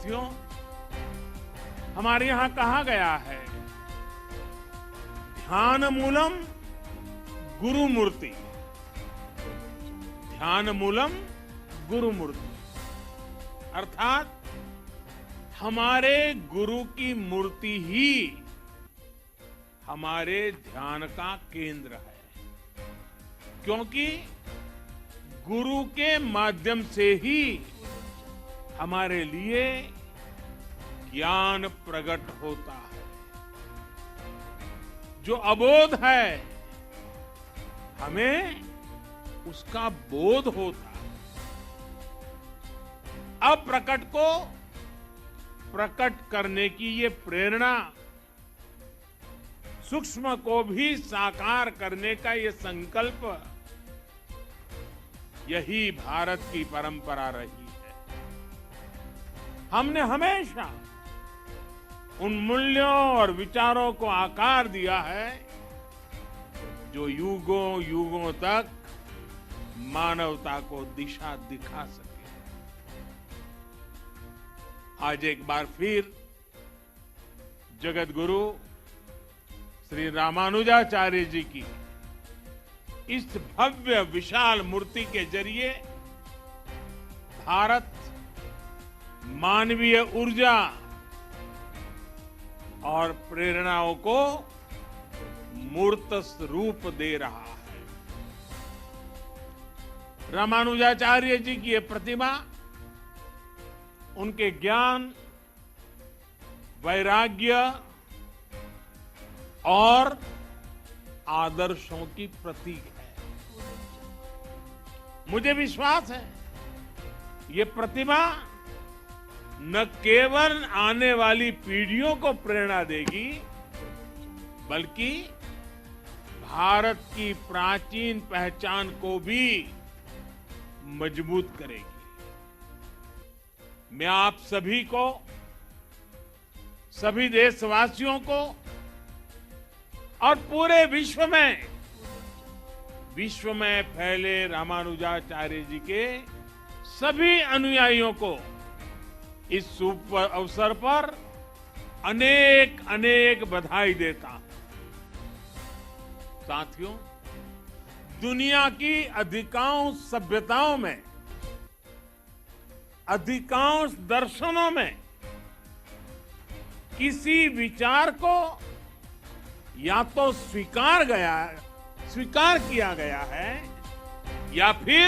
साथियों, हमारे यहाँ कहा गया है, ध्यान मूलम गुरु मूर्ति, ध्यान मूलम गुरु मूर्ति, अर्थात हमारे गुरु की मूर्ति ही हमारे ध्यान का केंद्र है, क्योंकि गुरु के माध्यम से ही हमारे लिए ज्ञान प्रकट होता है। जो अबोध है, हमें उसका बोध होता है। अप्रकट को प्रकट करने की ये प्रेरणा, सूक्ष्म को भी साकार करने का ये संकल्प, यही भारत की परंपरा रही है। हमने हमेशा उन मूल्यों और विचारों को आकार दिया है जो युगों युगों तक मानवता को दिशा दिखा सके। आज एक बार फिर जगत गुरु श्री रामानुजाचार्य जी की इस भव्य विशाल मूर्ति के जरिए भारत मानवीय ऊर्जा और प्रेरणाओं को मूर्त रूप दे रहा है। रामानुजाचार्य जी की ये प्रतिमा उनके ज्ञान, वैराग्य और आदर्शों की प्रतीक है। मुझे विश्वास है, ये प्रतिमा न केवल आने वाली पीढ़ियों को प्रेरणा देगी, बल्कि भारत की प्राचीन पहचान को भी मजबूत करेगी। मैं आप सभी को, सभी देशवासियों को और पूरे विश्व में फैले रामानुजाचार्य जी के सभी अनुयायियों को इस शुभ अवसर पर अनेक अनेक बधाई देता हूं। साथियों, दुनिया की अधिकांश सभ्यताओं में, अधिकांश दर्शनों में किसी विचार को या तो स्वीकार किया गया है या फिर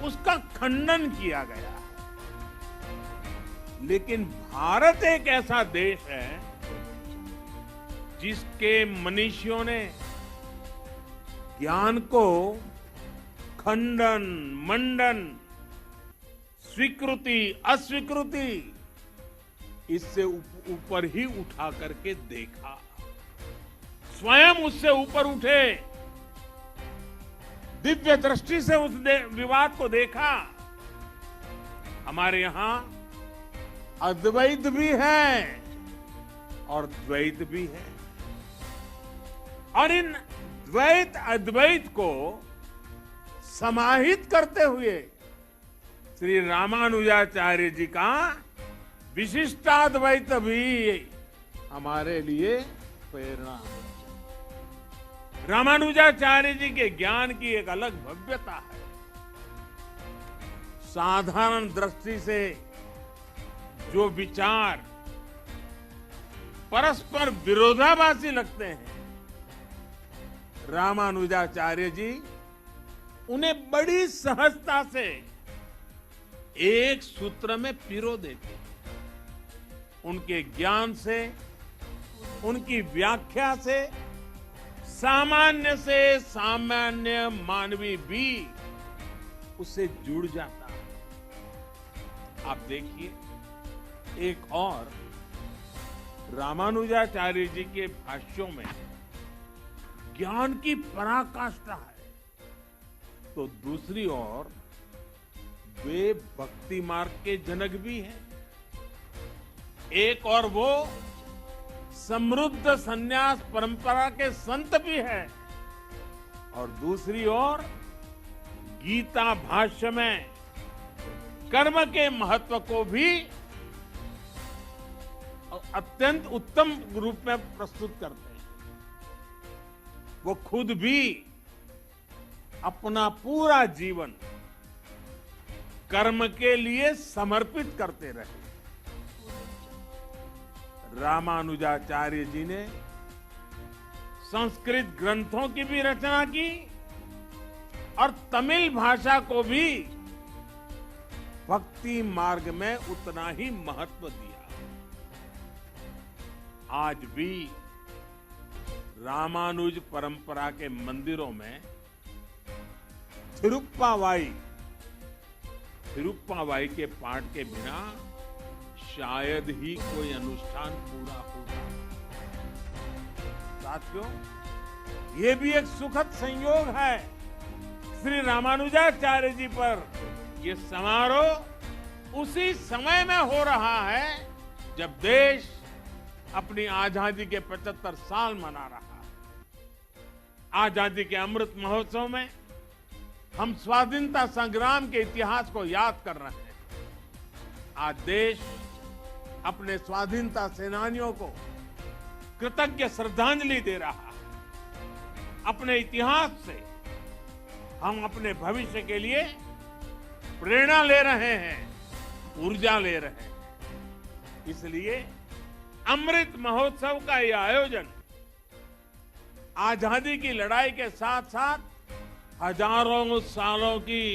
उसका खंडन किया गया है। लेकिन भारत एक ऐसा देश है जिसके मनीषियों ने ज्ञान को खंडन, मंडन, स्वीकृति, अस्वीकृति इससे ऊपर ही उठा करके देखा, स्वयं उससे ऊपर उठे, दिव्य दृष्टि से उस विवाद को देखा। हमारे यहां अद्वैत भी है और द्वैत भी है, और इन द्वैत अद्वैत को समाहित करते हुए श्री रामानुजाचार्य जी का विशिष्टाद्वैत भी हमारे लिए प्रेरणा है। रामानुजाचार्य जी के ज्ञान की एक अलग भव्यता है। साधारण दृष्टि से जो विचार परस्पर विरोधाभासी लगते हैं, रामानुजाचार्य जी उन्हें बड़ी सहजता से एक सूत्र में पिरो देते हैं। उनके ज्ञान से, उनकी व्याख्या से सामान्य मानवी भी उससे जुड़ जाता है। आप देखिए, एक और रामानुजाचार्य जी के भाष्यों में ज्ञान की पराकाष्ठा है, तो दूसरी ओर वे भक्ति मार्ग के जनक भी हैं। एक और वो समृद्ध संन्यास परंपरा के संत भी हैं, और दूसरी ओर गीता भाष्य में कर्म के महत्व को भी अत्यंत उत्तम रूप में प्रस्तुत करते हैं। वो खुद भी अपना पूरा जीवन कर्म के लिए समर्पित करते रहे। रामानुजाचार्य जी ने संस्कृत ग्रंथों की भी रचना की और तमिल भाषा को भी भक्ति मार्ग में उतना ही महत्व दिया। आज भी रामानुज परंपरा के मंदिरों में थिरुप्पावाई के पाठ के बिना शायद ही कोई अनुष्ठान पूरा होगा। साथियों, ये भी एक सुखद संयोग है। श्री रामानुजाचार्य जी पर ये समारोह उसी समय में हो रहा है जब देश अपनी आजादी के 75 साल मना रहा है। आजादी के अमृत महोत्सव में हम स्वाधीनता संग्राम के इतिहास को याद कर रहे हैं। आज देश अपने स्वाधीनता सेनानियों को कृतज्ञ श्रद्धांजलि दे रहा है। अपने इतिहास से हम अपने भविष्य के लिए प्रेरणा ले रहे हैं, ऊर्जा ले रहे हैं। इसलिए अमृत महोत्सव का यह आयोजन आजादी की लड़ाई के साथ साथ हजारों सालों की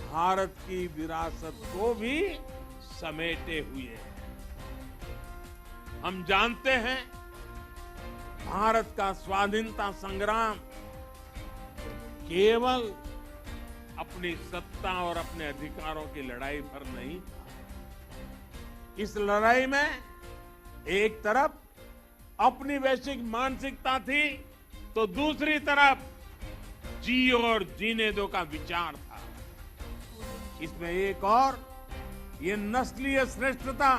भारत की विरासत को भी समेटे हुए है। हम जानते हैं भारत का स्वाधीनता संग्राम केवल अपनी सत्ता और अपने अधिकारों की लड़ाई पर नहीं था। इस लड़ाई में एक तरफ अपनी वैश्विक मानसिकता थी तो दूसरी तरफ जियो और जीने दो का विचार था। इसमें एक और ये नस्लीय श्रेष्ठता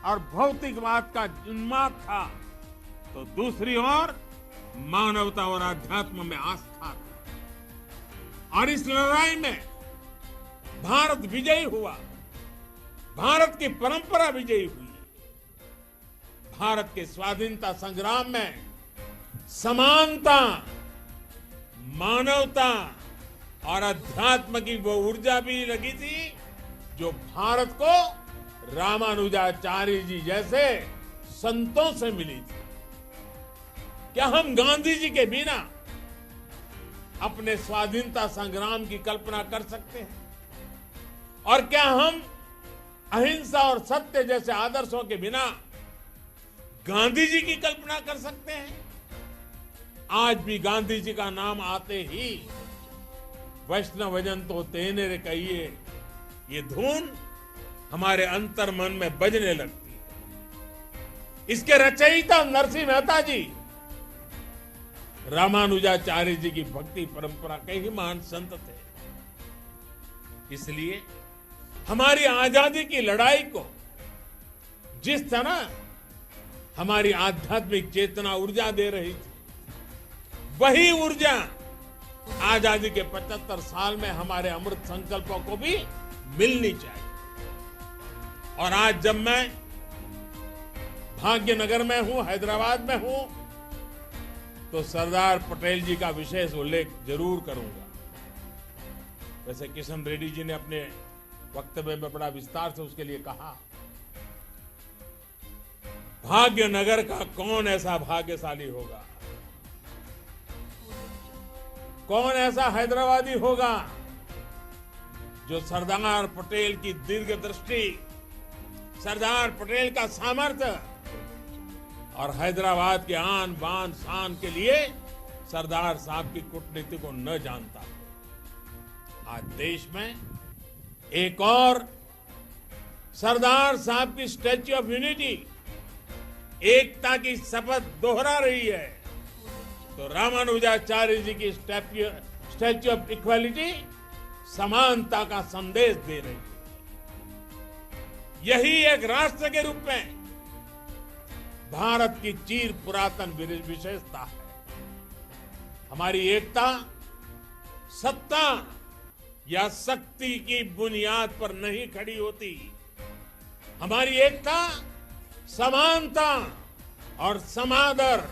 और भौतिकवाद का उन्माद था तो दूसरी ओर मानवता और अध्यात्म में आस्था थी। और इस लड़ाई में भारत विजयी हुआ, भारत की परंपरा विजयी हुई। भारत के स्वाधीनता संग्राम में समानता, मानवता और अध्यात्म की वो ऊर्जा भी लगी थी जो भारत को रामानुजाचार्य जी जैसे संतों से मिली थी। क्या हम गांधी जी के बिना अपने स्वाधीनता संग्राम की कल्पना कर सकते हैं? और क्या हम अहिंसा और सत्य जैसे आदर्शों के बिना गांधी जी की कल्पना कर सकते हैं? आज भी गांधी जी का नाम आते ही वैष्णवजन तो तेने रे कहिए ये धुन हमारे अंतर मन में बजने लगती है। इसके रचयिता नरसिंह मेहता जी रामानुजाचार्य जी की भक्ति परंपरा के ही महान संत थे। इसलिए हमारी आजादी की लड़ाई को जिस तरह हमारी आध्यात्मिक चेतना ऊर्जा दे रही थी, वही ऊर्जा आजादी के 75 साल में हमारे अमृत संकल्पों को भी मिलनी चाहिए। और आज जब मैं भाग्यनगर में हूं, हैदराबाद में हूं, तो सरदार पटेल जी का विशेष उल्लेख जरूर करूंगा। वैसे किशन रेड्डी जी ने अपने वक्तव्य में बड़ा विस्तार से उसके लिए कहा। भाग्यनगर का कौन ऐसा भाग्यशाली होगा, कौन ऐसा हैदराबादी होगा जो सरदार पटेल की दीर्घ दृष्टि, सरदार पटेल का सामर्थ्य और हैदराबाद के आन बान शान के लिए सरदार साहब की कूटनीति को न जानता हो। आज देश में एक और सरदार साहब की स्टैच्यू ऑफ यूनिटी एकता की शपथ दोहरा रही है, तो रामानुजाचार्य जी की स्टैच्यू ऑफ इक्वालिटी समानता का संदेश दे रही है। यही एक राष्ट्र के रूप में भारत की चिर पुरातन विशेषता है। हमारी एकता सत्ता या शक्ति की बुनियाद पर नहीं खड़ी होती। हमारी एकता समानता और समादर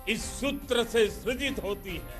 इस सूत्र से सृजित होती है।